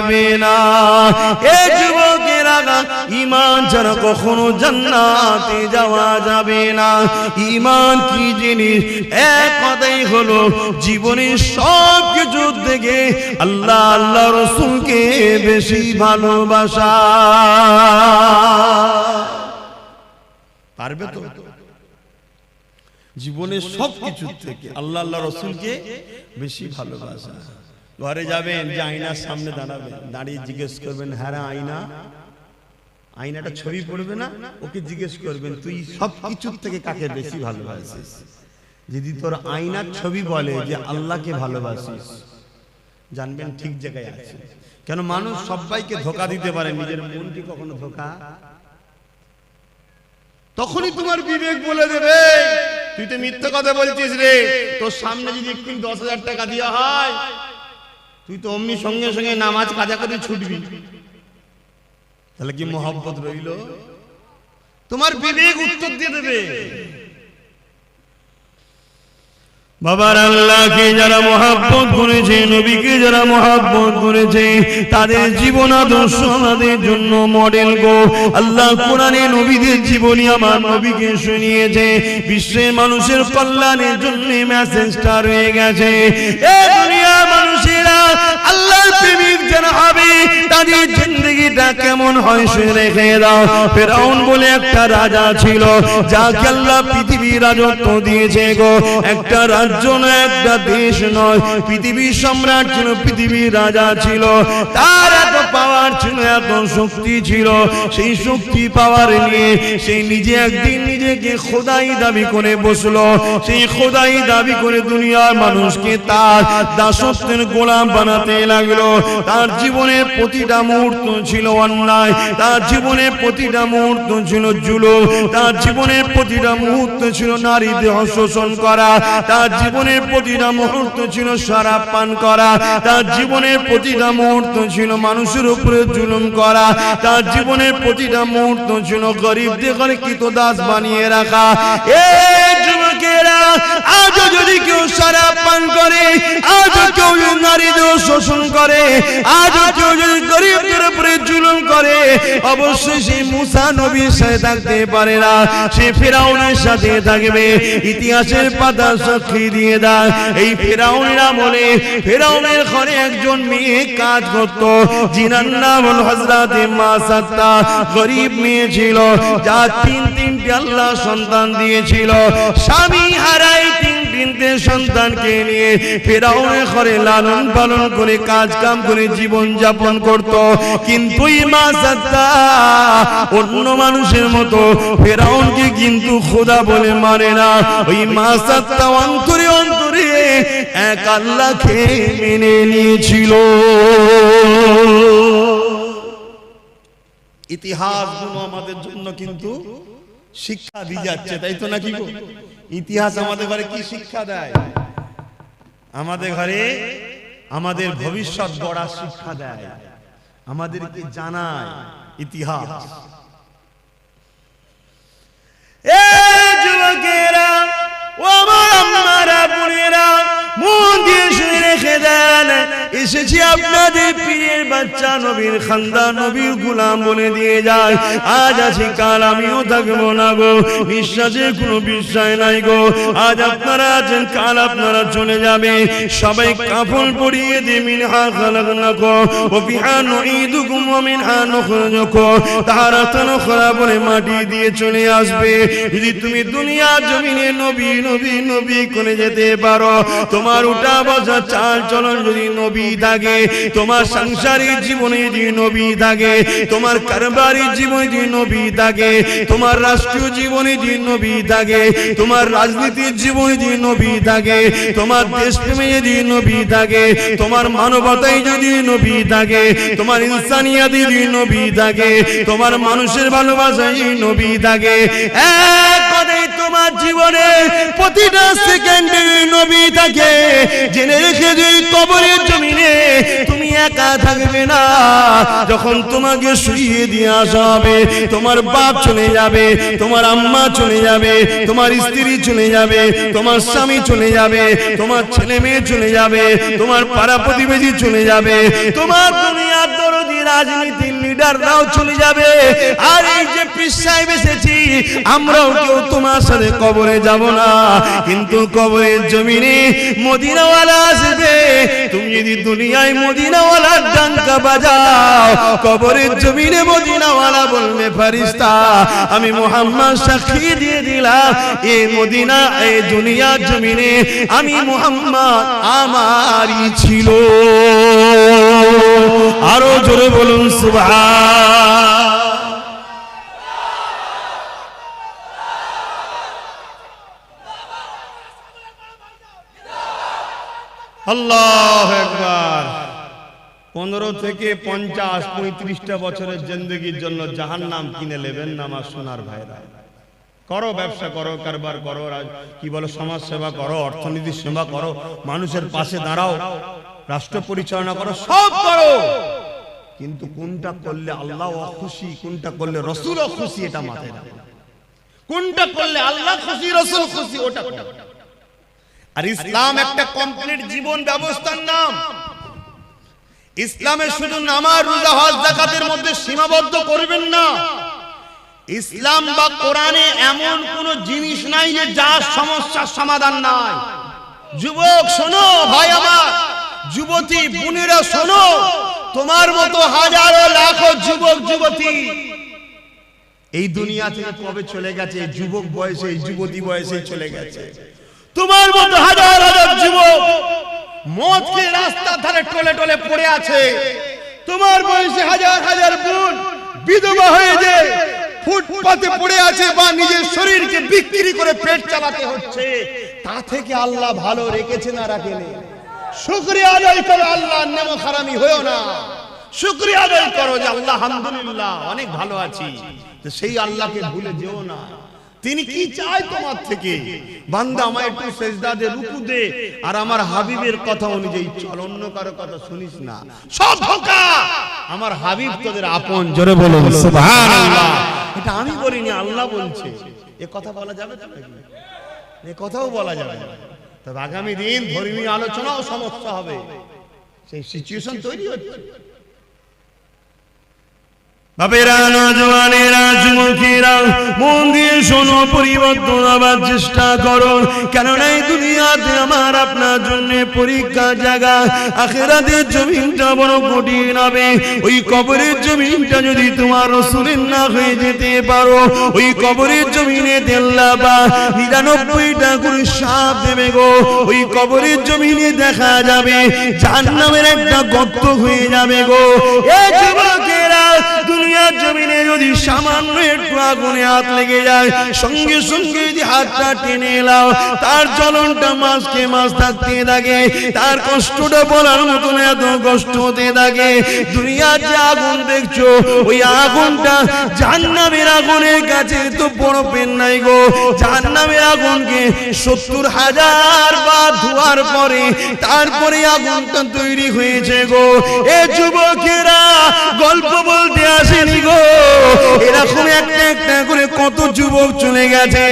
পারবে না। এ যুবকেরা, ঈমান ছাড়া কখনো জান্নাতে যাওয়া যাবে না। ঈমান কি জিনিস? এক কথাই হলো জীবনের সব কিছু থেকে আল্লাহ আল্লাহ রাসূলকে বেশি ভালোবাসা। পারবে তো? জীবনের সব কিছু থেকে আল্লাহ আল্লাহ রাসূলকে বেশি ভালোবাসা। ঘরে যাবেন, যে আয়নার সামনে দাঁড়াবেন, দাঁড়িয়ে জিজ্ঞেস করবেন, হ্যাঁ আয়না, আয়নাটা ছবি পড়বে না, ওকে জিজ্ঞেস করবেন তুই সব কিছু থেকে কাকে বেশি ভালোবাসিস? যদি তোর আয়নার ছবি বলে যে আল্লাহকে ভালোবাসিস, জানবেন ঠিক জায়গায় আছে। কেন মানুষ সবাইকে ধোঁকা দিতে পারে, নিজের মনকে কখনো ধোঁকা। তখনই তোমার বিবেক বলে দেবে তুই তো মিথ্যা কথা বলছিস রে। তোর সামনে যদি একটু 10,000 টাকা দেওয়া হয়, তুই তো অমনি সঙ্গে সঙ্গে নামাজ কাজা করে ছুটবি। তাহলে কি মোহাব্বত রইল? তোমার বিবেক উত্তর দিয়ে দেবে। বাবার আল্লাহকে যারা মহব্বত করেছে, নবীকে যারা মহব্বত করেছে, তাদের জীবন আদর্শ আমাদের জন্য মডেল গো। আল্লাহ কোরআনে নবীদের জীবনী আমার নবীকে শুনিয়েছে। বিশ্বের মানুষের কল্যাণের জন্য মেসেজটা রয়ে গেছে। এ দুনিয়ার মানুষেরা আল্লাহর প্রেমিক যারা হবে, তাদের জিন্দেগিটা কেমন হয় সে রেখে দাও। ফেরাউন বলে একটা রাজা ছিল, যাকে আল্লাহ পৃথিবীর রাজত্ব দিয়েছে গো। একটা রাজ্য নয়, একটা দেশ নয়, পৃথিবীর সম্রাট ছিল, পৃথিবীর রাজা ছিল। তার এত পাওয়ার ছিল, এত শক্তি ছিল। সেই শক্তি পাওয়ার নিয়ে সেই নিজে একদিন নিজেকে খোদাই দাবি করে বসলো। সেই খোদাই দাবি করে দুনিয়ার মানুষকে তার দাসত্বের গোলাম বানাতে লাগলো। তার জীবনের প্রতিটা মুহূর্ত ছিল অন্যায়, তার জীবনের প্রতিটা মুহূর্ত ছিল জুলুম, তার জীবনের প্রতিটা মুহূর্ত ছিল নারী দেহ শোষণ করা, তার জীবনের প্রতিটা মুহূর্ত ছিল শরাব পান করা, তার জীবনের প্রতিটা মুহূর্ত ছিল মানুষের উপরে জুলুম করা, তার জীবনের প্রতিটা মুহূর্ত ছিল গরিবদের ঘরে কৃতদাস বানিয়ে রাখা। এই যুবকেরা, আজও যদি কেউ শরাব পান করে, আজও কেউ নারী দেহ শোষণ করে, আজও কেউ যদি গরিবদের উপরে জুলুম করে, অবশ্যই সে মুসা নবীর সাথে থাকতে পারে না, সে ফেরাউনের সাথে থাকবে। ইতিহাসের পাতা সাক্ষী দিয়ে দেয়, এই ফেরাউনের আমলে ফেরাউনের ঘরে একজন মেয়ে কাজ করত, যিনার নাম হল হযরতে মাসাত্তা। গরিব মেয়ে ছিল, যার তিনটে আল্লাহ সন্তান দিয়েছিল। স্বামী হারাই তিনটে সন্তানকে নিয়ে ফেরাউনের ঘরে লালন পালন করে কাজ কাম করে জীবন যাপন করত। কিন্তু এই মাসাত্তা অন্য মানুষের মতো ফেরাউনকে কিন্তু খোদা বলে মানে না। ওই মাসাত্তা অন্তরে অন্তরে এক আল্লাহকে মেনে নিয়েছিল। ইতিহাসগুলো আমাদের জন্য কিন্তু শিক্ষা দিয়ে যাচ্ছে, তাই তো নাকি গো? ইতিহাস আমাদের ঘরে কি শিক্ষা দেয়? আমাদের ঘরে আমাদের ভবিষ্যৎ গড়ার শিক্ষা দেয়, আমাদেরকে জানায় ইতিহাস। এই যুবকেরা, ও আমার আম্মারা, বোনেরা, মন দিয়ে শুনে রেখে দেন, এসেছি আপনাদের পীরের বাচ্চা, নবীর খানদান, নবীর গোলাম বলে দিয়ে যায়। আজ আছি, কাল আমিও থাকবো না গো। নিঃশ্বাসের কোনো বিশ্বাস নাই গো। আজ আপনারা আছেন, কাল আপনারা চলে যাবে। সবাই কাফন পরিয়ে দিয়ে মিনহা খালাকনাকুম ওয়া ফিহা নুঈদুকুম ওয়া মিনহা নুখরিজুকুম তারাতান উখরা বলে মাটি দিয়ে চলে আসবে। যদি তুমি দুনিয়ার জমিনে নবী নবী নবী করে যেতে পারো, তোমার উঠা বসা চাল চলন যদি নবী থাকে, তোমার সাংসারিক জীবনে যদি নবী থাকে, তোমার কারবারি জীবনে যদি নবী থাকে, তোমার রাষ্ট্রীয় জীবনে যদি নবী থাকে, তোমার রাজনীতির জীবনে যদি নবী থাকে, তোমার দেশপ্রেমে যদি নবী থাকে, তোমার মানবতায় যদি নবী থাকে, তোমার ইনসানিয়াতে যদি নবী থাকে, তোমার মানুষের ভালোবাসায় যদি নবী থাকে, এক কথায় তোমার জীবনে প্রতিটা সেকেন্ডে নবী থাকে, জেনে রেখে যদি কবরের জমিনে তুমি একা থাকবে না। যখন তোমাকে শুইয়ে দিয়ে আসা হবে, তোমার বাপ চলে যাবে, তোমার আম্মা চলে যাবে, তোমার স্ত্রী চলে যাবে, তোমার স্বামী চলে যাবে, তোমার ছেলে মেয়ে চলে যাবে, তোমার পাড়া প্রতিবেশী চলে যাবে, তোমার দুনিয়ার দরদি রাজনীতির লিডাররাও চলে যাবে। আর এই যে পীর সাহেব এসেছি, আমরাও কেউ তোমার সাথে কবরে যাব না, কিন্তু কবরের জমিনে মদিনাওয়ালা আসবে। তুমি যদি দুনিয়ায় মদিনাওয়ালার ডাঙ্কা বাজাও, কবরের জমিনে মদিনাওয়ালা বলবে ফেরেশতা আমি মুহাম্মদ সাক্ষী দিয়ে দিলাম, এই মদিনা এই দুনিয়ার জমিনে আমি মুহাম্মদ আমারই ছিল। আরো জোরে বলুন সুবহান। আল্লাহু আকবার। 15 থেকে 50 35টা বছরের জিন্দেগির জন্য জাহান্নাম কিনে নেবেন না আমার সোনার ভাইরা। করো, ব্যবসা করো, কারবার করো, কি বলো, সমাজ সেবা করো, অর্থনীতির সেবা করো, মানুষের পাশে দাঁড়াও, রাষ্ট্র পরিচালনা করো, সব করো, কিন্তু কোনটা করলে আল্লাহ খুশি, কোনটা করলে রাসূল খুশি, এটা মাথায় রাখো। কোনটা করলে আল্লাহ খুশি, রাসূল খুশি, ওটা করো। আর ইসলাম একটা কমপ্লিট জীবন ব্যবস্থার নাম। ইসলামে শুধু নামাজ, রোজা, হজ, যাকাতের মধ্যে সীমাবদ্ধ করবেন না। ইসলাম বা কোরআনে এমন কোন জিনিস নাই যে যার সমস্যার সমাধান নাই। যুবক শোনো, ভাই আমার, যুবতী বোনেরা শোনো, তোমার মতো হাজারো লাখো যুবক যুবতী এই দুনিয়া থেকে কবে চলে গেছে, যুবক বয়সে, যুবতী বয়সে চলে গেছে। তোমার মতো হাজার হাজার যুবক মদ খেয়ে রাস্তার ধারে টলে টলে পড়ে আছে। তোমার বয়সে হাজার হাজার বোন বিধবা হয়ে যায়, ফুটপাতে পড়ে আছে, বা নিজের শরীরকে বিক্রি করে পেট চালাতে হচ্ছে। তা থেকে আল্লাহ ভালো রেখেছে না রাখেনি? শুকরিয়া আদায় করো, আল্লাহর নেমো হারামি হয়ো না। শুকরিয়া আদায় করো যে আল্লাহ আলহামদুলিল্লাহ অনেক ভালো আছি। তো সেই আল্লাহকে ভুলে যেও না। তিনি কি চায় তোমার থেকে? বান্দা আমায় একটু সেজদা দে, রুকু দে, আর আমার হাবিবের কথা অনুযায়ী চল, অন্য কারো কথা শুনিস না। সব ধোঁকা। আমার হাবিব তোদের আপন। জোরে বলো সুবহানাল্লাহ। এটা আমি বলিনি, আল্লাহ বলছে। এ কথা বলা যাবে তো নাকি? এ কথাও বলা যাবে না। তবে আগামী দিন ধর্মীয় আলোচনাও সমস্যা হবে, সেই সিচুয়েশন তৈরি হচ্ছে। বাপেরা, নওজওয়ানেরা, যুবকেরা, মন দিয়ে শোনো, পরিবর্তন হবার চেষ্টা করো। কেননা এই দুনিয়াতে আমার আপনার জন্য পরীক্ষার জায়গা। আখিরাতের জমিনটা বড় কঠিন হবে। ওই কবরের জমিনটা যদি তোমার রাসূলের না হয়ে যেতে পারো, ওই কবরের জমিনে আল্লাহ বা 99টা করে সাপ দেবে গো। ওই কবরের জমিনে দেখা যাবে জাহান্নামের একটা গর্ত হয়ে যাবে গো। এই যুবকেরা, দুনিয়ার জমিনে যদি সামান্য একটু আগুনে হাত লেগে যায়, সঙ্গে সঙ্গে যদি হাতটা টেনে এলাও, তার জ্বলনটা মাসকে মাস থাকতে থাকে, তার কষ্টটা বলার মতন এত কষ্ট হতে থাকে। দুনিয়ার যে আগুন দেখছো, ওই আগুনটা জাহান্নামের আগুনের কাছে তো বড় পেন নাই গো। জাহান্নামের আগুনকে 70,000 বার ধোয়ার পরে তারপরে আগুনটা তৈরি হয়েছে গো। এ যুবকেরা, গল্প বলতে আসেনি গো। এরকম একটা একটা করে কত যুবক চলে গেছে,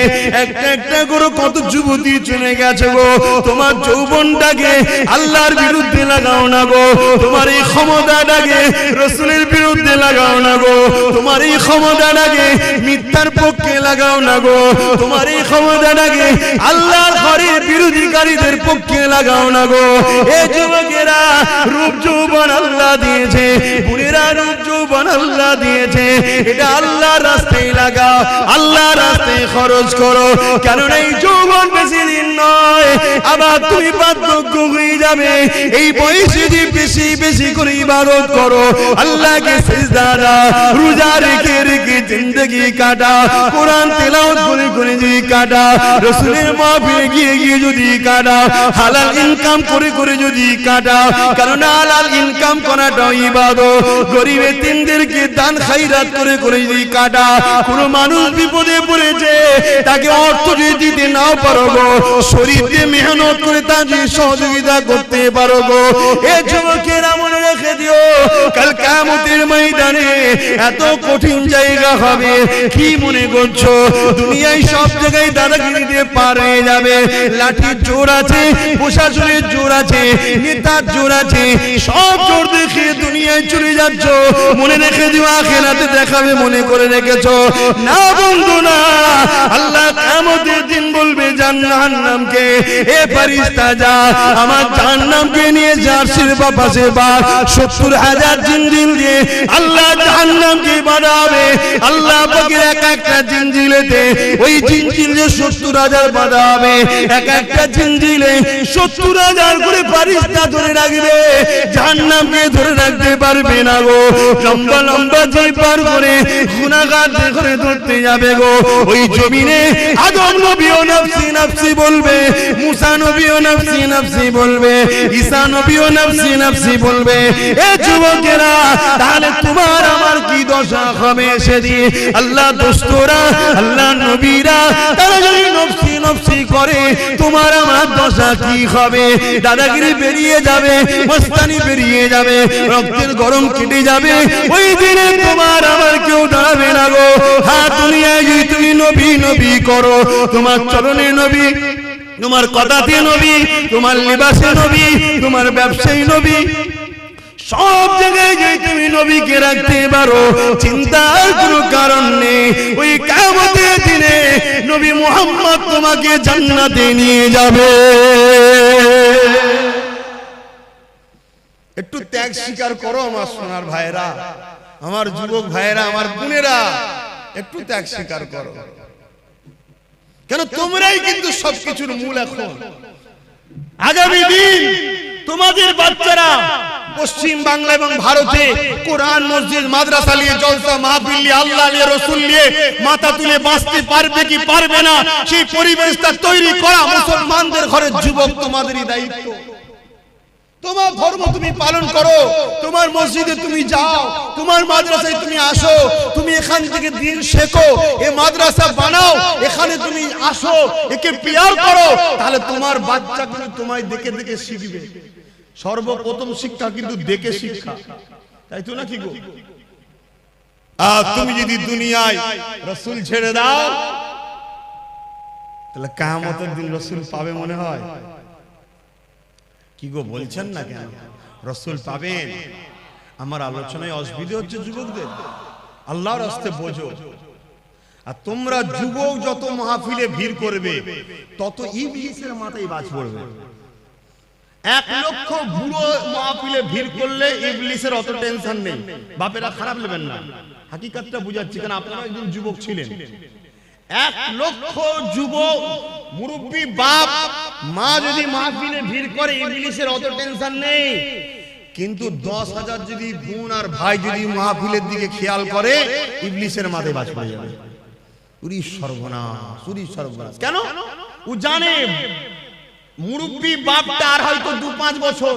একটা একটা করে কত যুবতী চলে গেছে গো। তোমার যৌবনটাকে আল্লাহর বিরুদ্ধে লাগাও না গো। তোমার এই ক্ষমতাটাকে রাসূলের বিরুদ্ধে লাগাও না গো। তোমার এই ক্ষমতাটাকে মিথ্যার পক্ষে লাগাও না গো। তোমার এই ক্ষমতাটাকে আল্লাহর ঘরের বিরোধীকারীদের পক্ষে লাগাও না গো। এ যুবকেরা, রূপ যৌবন আল্লাহ দিয়েছে, বুড়িরা রূপ যৌবন আল্লাহ দিয়েছে, এটা আল্লাহর রাস্তায় লাগাও, আল্লাহর রাস্তায় খরচ করো। কেননা এই যৌবন বেশি দিন নয়, আবার তুমি বার্ধক্য হয়ে যাবে। এই বয়সে যদি বেশি বেশি করে ইবাদত করো, আল্লাহকে সিজদা দাও, রোজা রেখে রেখে জিন্দেগি কাটাও, কোরআন তেলাওয়াত করে করে যদি কাটাও, রাসূলের মাহফিলে গিয়ে গিয়ে যদি কাটাও, হালাল ইনকাম করে করে যদি কাটাও, কারণ হালাল ইনকাম করাটাও ইবাদত। গরিব এতিমদেরকে দান খায়রাত করে করে যদি কাটাও, কোন মানুষ বিপদে পড়েছে, তাকে অর্থ যদি দিতে নাও পারো গো, শরীর দিয়ে মেহনত করে তাকে সহযোগিতা করতে পারো গো। এ যুবকেরা মনে রেখে রেখে দিও, কাল কিয়ামতের ময়দানে এত কঠিন জায়গা হবে। কি মনে করছো দুনিয়ায় সব জায়গায় দাদাগিরিতে পার হয়ে যাবে? লাঠির জোর আছে, প্রশাসনের জোর আছে, নেতার জোর আছে, সব জোর দেখে দুনিয়ায় চলে যাচ্ছ। মনে রেখে দিও আখিরাতে দেখাবে মনে করে রেখেছো না বন্ধু না। আল্লাহ কিয়ামতের দিন বলবে জাহান্নামকে, এ ফেরেশতা যা আমার জাহান্নামকে নিয়ে জার্সির পাশে বা 70,000 জিনজিল দিয়ে আল্লাহ জাহান্নামকে বাঁধাবে। আল্লাহ পাকের এক একটা জিনজিলেতে ওই জিনজিলে 70,000 বাঁধা হবে। এক একটা জিনজিলে 70,000 করে ফেরেশতা ধরে রাখবে, জাহান্নামকে ধরে রাখতে পারবে না গো। লম্বা লম্বা যে পার করে গুনাহগার করে ধরতে যাবে গো। ওই জমিনে আদম নবীও নফসি নফসি বলবে, মুসা নবীও নফসি নফসি বলবে, ঈসা নবীও নফসি নফসি বলবে। এ যুবকেরা তাহলে তোমার আমার কি দশা হবে সেদিন? আল্লাহ দোস্তরা, আল্লাহ নবীরা তারা যদি নফসি নফসি করে তোমার আমার দশা কি হবে? দাদাগিরি বেরিয়ে যাবে, মস্তানি বেরিয়ে যাবে, রক্তের গরম কেটে যাবে। ওই দিনে তোমার আমার কেউ দাঁড়াবে না গো। হ্যাঁ দুনিয়ায় যদি তুমি নবী নবী করো, তোমার চরণে নবী, তোমার কথাতে নবী, তোমার লিবাসে নবী, তোমার ব্যবসায়ী নবী, সব জায়গায় যে তুমি নবীকে রাখতে পারো, চিন্তার কোনো কারণ নেই। ওই কিয়ামতের দিনে নবী মুহাম্মদ তোমাকে জান্নাতে নিয়ে যাবে। একটু ত্যাগ স্বীকার করো আমার সোনার ভাইরা, আমার যুবক ভাইরা, আমার বোনেরা, একটু ত্যাগ স্বীকার করো। কেন তোমরাই কিন্তু সবকিছুর মূল। এখন আগামী দিন তোমাদের বাচ্চারা পশ্চিম বাংলা এবং ভারতে কোরআন, মসজিদ, মাদ্রাসা নিয়ে জলসা মাহফিল নিয়ে আল্লাহ নিয়ে রসুল নিয়ে মাথা তুলে বাঁচতে পারবে কি পারবে না, সেই পরিবেশটা তৈরি করা মুসলমানদের ঘরের যুবক তোমাদেরই দায়িত্ব। তোমার ধর্ম তুমি পালন করো, তোমার মসজিদে তুমি যাও, তোমার মাদ্রাসায় তুমি আসো, তুমি এখান থেকে দিন শেখো, এই মাদ্রাসা বানাও, এখানে তুমি আসো, একে পিয়ার করো, তাহলে তোমার বাচ্চা কিন্তু তোমায় দেখে দেখে শিখবে। সর্বপ্রথম শিক্ষা কিন্তু দেখে শিক্ষা, তাই তো নাকি গো? আর তুমি যদি দুনিয়ায় রাসূল ছেড়ে দাও তাহলে কিয়ামতের দিন রাসূল পাবে মনে হয়? কি গো বলছেন না কেন? রাসূল পাবেন। আমার আলোচনায় অসুবিধা হচ্ছে যুবকদের, আল্লাহর রাস্তায় বোঝো। আর তোমরা যুবক যত মাহফিলে ভিড় করবে তত ইবলিসের মাথায় বাজ পড়বে। 1 লক্ষ বুড়ো মাহফিলে ভিড় করলে ইবলিসের অত টেনশন নেই। বাপেরা খারাপ নেবেন না, হাকিকতটা বুঝাচ্ছি, কারণ আপনারা একজন যুবক ছিলেন। 1 লক্ষ যুবক মুরব্বী বাপ মা যদি মাহফিলে ভিড় করে ইবলিসের অত টেনশন নেই। কিন্তু 10,000 যদি বোন আর ভাই যদি মাহফিলের দিকে খেয়াল করে ইবলিসের মাথায় বাজ পড়ে যাবে। উরি সর্বনাশ, উরি সর্বনাশ। কেন? ও জানে মুরব্বী বাপটা আর হয়তো 2-5 বছর,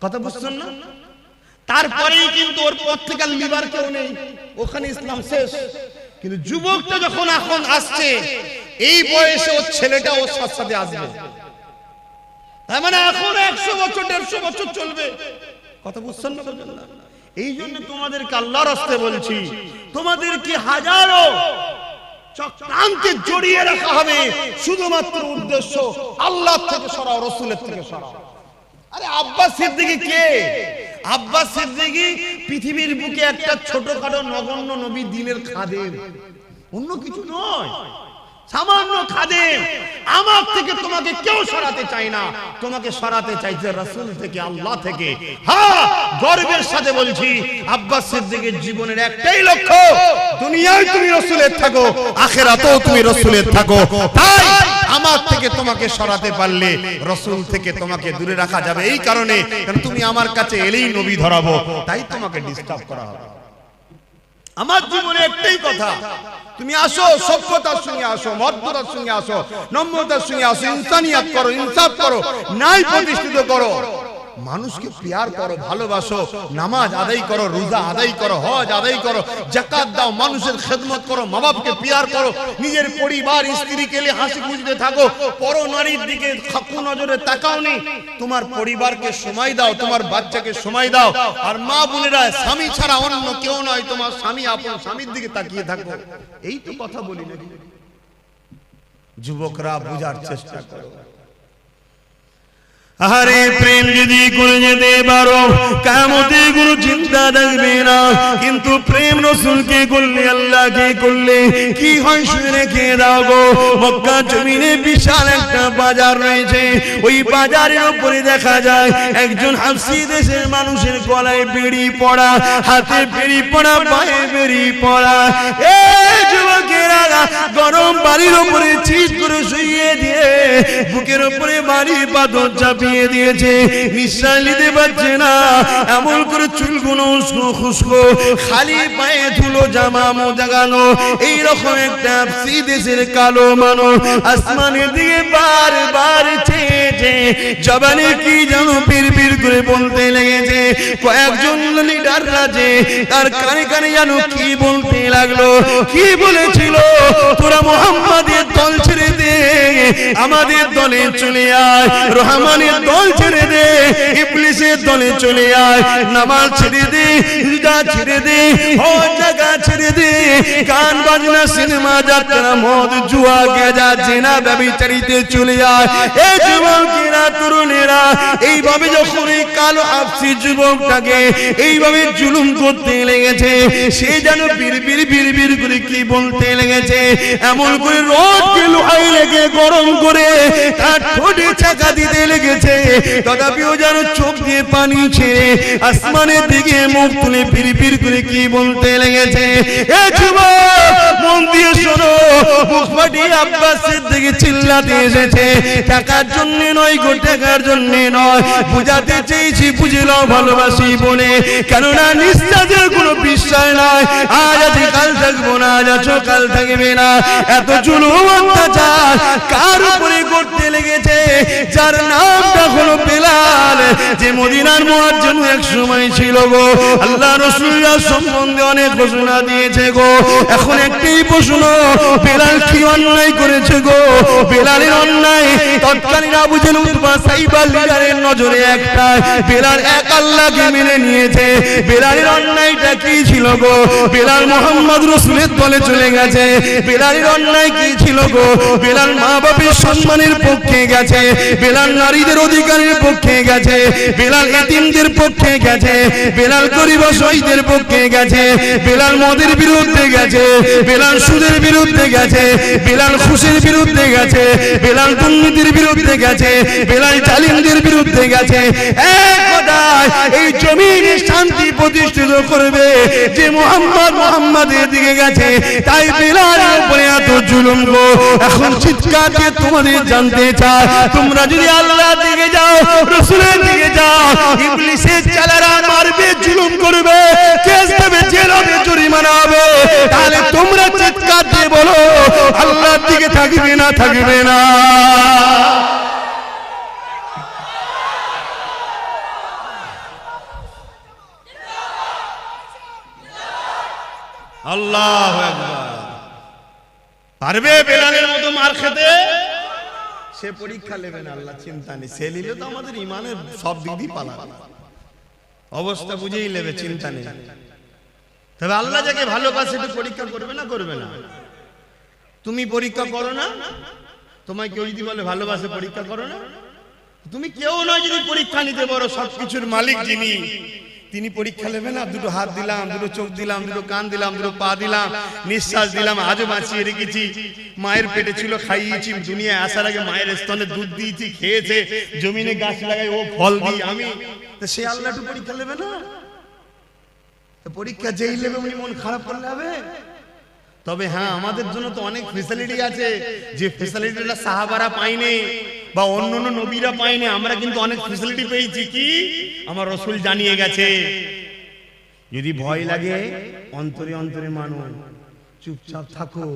কথা বুঝছেন না? তারপরেই কিন্তু ওর পর থেকে লিবার কেউ নেই, ওখানে ইসলাম শেষ। কিন্তু যুবকটা যখন এখন আসছে এই বয়সে ওর ছেলেটা ওর সাথে আসবে, তার মানে এখন 100 বছর 150 বছর চলবে, কথা বুঝছেন না? এই জন্য তোমাদেরকে আল্লাহর রাস্তায় বলছি, তোমাদেরকে হাজারো চক্রান্তে জড়িয়ে রাখা হবে, শুধুমাত্র উদ্দেশ্য আল্লাহ থেকে সরাও, রাসূলের থেকে সরাও। আরে আব্বাস সিদ্দিকী কে? আব্বাস সিদ্দিকী পৃথিবীর বুকে একটা ছোটখাটো নগণ্য নবী, দ্বীনের খাদেম, অন্য কিছু নয়, সামান্য খাদেম। আমার থেকে তোমাকে কেউ সরাতে চায় না, তোমাকে সরাতে চাইছে রাসূল থেকে, আল্লাহ থেকে। হ্যাঁ, গর্বের সাথে বলছি, আব্বাস সিদ্দিকীর জীবনের একটাই লক্ষ্য, দুনিয়ায় তুমি রাসূলের থাকো, আখিরাতেও তুমি রাসূলের থাকো। তাই আমার থেকে তোমাকে সরাতে পারলে রাসূল থেকে তোমাকে দূরে রাখা যাবে। এই কারণে কারণ তুমি আমার কাছে এলেই নবী ধরাবো, তাই তোমাকে ডিস্টার্ব করা হবে। আমার জীবনে একটাই কথা, তুমি আসো, সভ্যতার সঙ্গে আসো, মর্যাদার সঙ্গে আসো, নম্রতার সঙ্গে আসো, ইনসানিয়াত করো, ইনসাফ করো, ন্যায় প্রতিষ্ঠিত করো। মানুষকে প্যার করো, ভালোবাসো, নামাজ আদায় করো, রোজা আদায় করো, হজ আদায় করো, যাকাত দাও, মানুষের খেদমত করো, মা বাপকে প্যার করো, নিজের পরিবার স্ত্রীকে নিয়ে হাসি খুশিতে থাকো, পর নারীর দিকে খাকু নজরে তাকাও নি, তোমার পরিবারকে সময় দাও, তোমার বাচ্চাকে সময় দাও। আর মা বোনেরা, স্বামী ছাড়া অন্য কেউ নয়, তোমার স্বামী আপন স্বামীর দিকে তাকিয়ে থাকো। এই তো কথা বলি নাকি? যুবকরা বুঝার চেষ্টা করো। আরে প্রেম যদি করে যেতে পারো কিয়ামতে কোনো চিন্তা থাকবে না, কিন্তু প্রেম রাসূলকে করলে, আল্লাহকে করলে কি হয় শুনে রেখে দাও গো। মক্কা জমিনে বিশাল একটা বাজার রয়েছে, ওই বাজারের উপরে দেখা যায় একজন হাবশী দেশের মানুষের গলায় বেড়ি পড়া, হাতে বেড়ি পড়া, পায়ে বেড়ি পড়া। এই যুবকেরা গরম বাড়ির উপরে চিৎ করে শুইয়ে দিয়ে বুকের উপরে বাড়ি পাথর চাপিয়ে দিয়েছে, নিঃশ্বাস নিতে পারছে না, এমন করে চুলগুলো উস্কো খুস্কো, খালি পায়ে ধুলো, জামা মোজাগানো, এইরকম একটা হাবশী দেশের কালো মানুষ আসমানের দিকে বারবার চেয়েছে, জবানে কি যেন বিড়বিড় করে বলতে লেগেছে। কয়েকজন লিডার রাজে তার কানে কানে যেন কি বলতে লাগলো, কি বলেছিল, তোরা মুহাম্মাদের দল ছেড়ে দে, আমাদের দলে চলে আয়, রহমানের দল ছেড়ে দে, ইবলিসের দলে চলে আয়, নামাজ ছেড়ে দে, রোজা ছেড়ে দে, হজ জাকাত ছেড়ে দে, গান বাজনা, সিনেমা, যাত্রা, মদ, জুয়া, গাঁজা, জিনা, ব্যভিচারিতে চলে আয়। এই যুবকেরা, তরুণেরা এইভাবে যখন এই কালো হাবশী যুবকটাকে এইভাবে জুলুম করতে লেগেছে, সে যেন বিড়বিড় বিড়বিড় করে কি বলতে লেগেছে, এমন করে রোদকে লোহায় লেগে গরম করে তার ঠোঁটে চাকা দিতে লেগেছে, তথাপিও যেন চোখ দিয়ে পানি ছেড়ে আসমানের দিকে মুখ তুলে বিড়বিড় করে কি বলতে লেগেছে। এ যুবক, মন দিয়ে শোনো, মুখ ফাটিয়ে আব্বাসের দিকে চিল্লাতে এসেছে, টাকার জন্য নয় গো, টাকার জন্য নয়, বুঝাতে চেয়েছি বুঝে নাও ভালোবাসি বলে, কেননা নিঃশ্বাসের কোনো বিশ্বাস নাই, আজ আছি কাল থাকবো না, আজ আছো কাল থাকবে না। এত জুলুম অত্যাচার কার উপরে করতে লেগেছে, যার নামটা হলো বেলাল, যে মদিনার মুয়াজ্জিন এক সময় ছিল গো। আল্লাহ রাসূলের সম্বন্ধে অনেক ঘোষণা দিয়েছে গো, এখন একটাই প্রশ্ন, বেলাল কি অন্যায় করেছে গো? বেলালের অন্যায় তৎকালীন আবু জেহেল, উতবা, সাইবা লিডারের নজরে একটা, বেলাল এক আল্লাহকে মেনে নিয়েছে। বেলালের অন্যায়টা কি ছিল গো? বেলাল মুহাম্মদ রাসূলের দলে চলে গেছে। বেলালের অন্যায় কি ছিল গো? বেলাল মা বাপের সম্মানের পক্ষে গেছে, বেলাল নারীদের অধিকারের পক্ষে গেছে, বেলাল এতিমদের পক্ষে গেছে, বেলাল গরিব অসহায়দের পক্ষে গেছে, বেলাল মদের বিরুদ্ধে গেছে, বেলাল সুদের বিরুদ্ধে গেছে, বেলাল ঘুষের বিরুদ্ধে গেছে, বেলাল দুর্নীতির বিরুদ্ধে গেছে, বেলাল জালিমদের বিরুদ্ধে গেছে। এক কথায় এই জমিনে শান্তি প্রতিষ্ঠিত করবে যে মুহাম্মাদের দিকে গেছে, তাই বেলালের উপরে এত জুলুম গো। এখন চিৎকার দিয়ে তোমাদের জানতে চাই, তোমরা যদি আল্লাহর দিকে যাও, রাসূলের দিকে যাও, ইবলিসের চালারা মারবে, জুলুম করবে, কেস দেবে, জেল হবে, জরিমানা হবে, তাহলে তোমরা চিৎকার দিয়ে বলো আল্লাহর দিকে থাকবে না, থাকবে না? আল্লাহু আকবার। পারবে বেলালের মতো মার খেতে? সে পরীক্ষা নেবে না, আল্লাহ চিন্তা নেই, সে নিলে তো আমাদের ইমানের সব দিক দিয়ে পালাবে, অবস্থা বুঝেই নেবে, চিন্তা নেই। তবে আল্লাহ যাকে ভালোবাসে একটু পরীক্ষা করবে না, করবে না? তুমি পরীক্ষা করো না, তোমায় কেউ যদি বলে ভালোবাসে, পরীক্ষা করো না? তুমি কেউ নয় যদি পরীক্ষা নিতে পারো, সবকিছুর মালিক যিনি, তিনি পরীক্ষা নেবে না? দুটো হাত দিলাম, দুটো চোখ দিলাম, দুটো কান দিলাম, দুটো পা দিলাম, নিঃশ্বাস দিলাম, আজও বাঁচিয়ে রেখেছি, মায়ের পেটে ছিল খাইয়েছি, দুনিয়ায় আসার আগে মায়ের স্তনে দুধ দিয়েছি, খেয়েছে, জমিনে গাছ লাগাই ও ফল দিই আমি, তো সে আল্লাহ একটু পরীক্ষা নেবে না? পরীক্ষা যেই নেবে উনি মন খারাপ করলে হবে? তবে হ্যাঁ, আমাদের জন্য তো অনেক ফ্যাসিলিটি আছে, যে ফ্যাসিলিটিটা সাহাবারা পায়নি বা অন্য অন্য নবীরা পায়নি, আমরা কিন্তু অনেক ফ্যাসিলিটি পেয়েছি। কি? আমার রাসূল জানিয়ে গেছে। যদি ভয় লাগে অন্তরে অন্তরে মানো, চুপচাপ থাকো,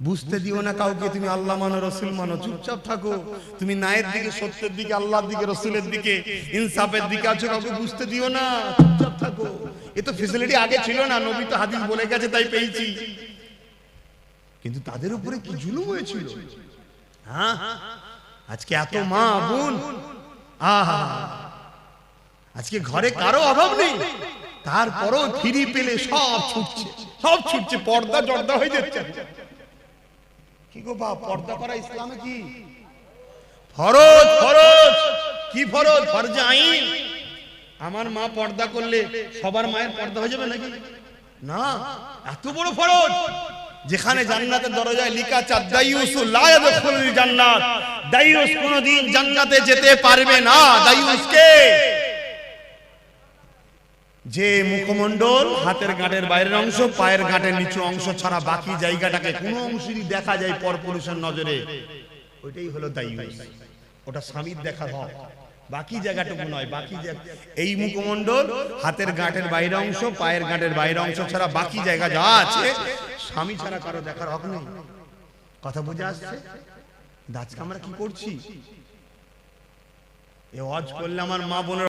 বুঝতে দিও না কাউকে তুমি আল্লাহ মানো রসুল মানো, চুপচাপ থাকো। তুমি ন্যায়ের দিকে, সত্যের দিকে, আল্লাহর দিকে, রসুলের দিকে, ইনসাফের দিকে আছো, কাউকে বুঝতে দিও না, চুপচাপ থাকো। এ তো ফেসিলিটি আগে ছিল না, নবী তো হাদিস বলে গেছে তাই পেয়েছি। কিন্তু তাদের উপরে কি জুলুম হয়েছিল। হ্যাঁ, আজকে এত মা বোন, আহা, আজকে ঘরে কারো অভাব নেই, তারপরও ফিরি পেলে সব ছুটছে, সব ছুটছে, পর্দা জর্দা হয়ে যাচ্ছে। কি গো বাপ, পর্দা করা ইসলামে কি ফরজ? ফরজ কি ফরজ? ফরজে আইন। আমার মা পর্দা করলে সবার মায়ের পর্দা হয়ে যাবে নাকি? না, এত বড় ফরজ। যেখানে জান্নাতের দরজায় লেখা আছে দাইয়ুসু লা ইয়াদখুলুল জান্নাত, দাইয়ুস কোনদিন জান্নাতে যেতে পারবে না। দাইয়ুস কে? যে মুখমণ্ডল, হাতের গাঁটের বাইরের অংশ, পায়ের গাঁটের নিচু অংশ ছাড়া বাকি জায়গাটাকে কোনো অংশই দেখা যায় পরপুরুষের নজরে, ওইটাই হলো দাইয়ুস। ওটা স্বামীর দেখার হক, বাকি জায়গাটুকু নয়। বাকি এই মুখমণ্ডল, হাতের গাঁটের বাইরের অংশ, পায়ের গাঁটের বাইরের অংশ ছাড়া বাকি জায়গা যা আছে স্বামী ছাড়া কারো দেখার হক নেই। কথা বুঝে আসছে? আজকে আমরা কি করছি? এ ওয়াজ করলে আমার মা বোনের